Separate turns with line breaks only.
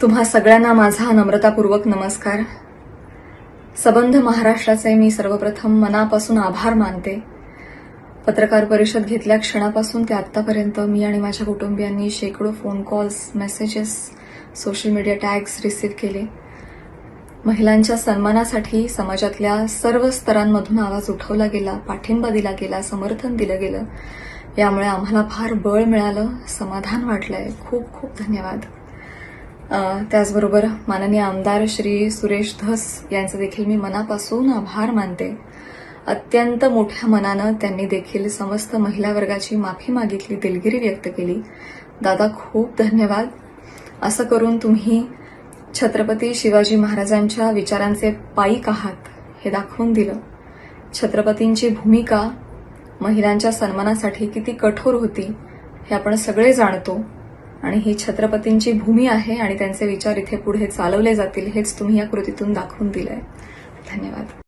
तुम्हा सगळ्यांना माझा नम्रतापूर्वक नमस्कार. सबंध महाराष्ट्राचे मी सर्वप्रथम मनापासून आभार मानते. पत्रकार परिषद घेतल्या क्षणापासून ते आतापर्यंत मी आणि माझ्या कुटुंबियांनी शेकडो phone calls, messages, social media tags receive केले. महिलांच्या सन्मानासाठी समाजातल्या सर्व स्तरांमधून आवाज उठवला गेला, पाठिंबा दिला गेला, समर्थन दिलं गेलं. यामुळे आम्हाला फार बळ मिळालं, समाधान वाटलंय. खूप खूप धन्यवाद. त्याचबरोबर माननीय आमदार श्री सुरेश धस यांचे देखील मी मनापासून आभार मानते. अत्यंत मोठ्या मनानं त्यांनी देखील समस्त महिला वर्गाची माफी मागितली, दिलगिरी व्यक्त केली. दादा खूप धन्यवाद. असं करून तुम्ही छत्रपती शिवाजी महाराजांच्या विचारांचे पाईक आहात हे दाखवून दिलं. छत्रपतींची भूमिका महिलांच्या सन्मानासाठी किती कठोर होती हे आपण सगळे जाणतो आणि ही छत्रपतींची भूमी आहे आणि त्यांचे विचार इथे पुढे चालवले जातील हेच तुम्ही या कृतीतून दाखवून दिलंय. धन्यवाद.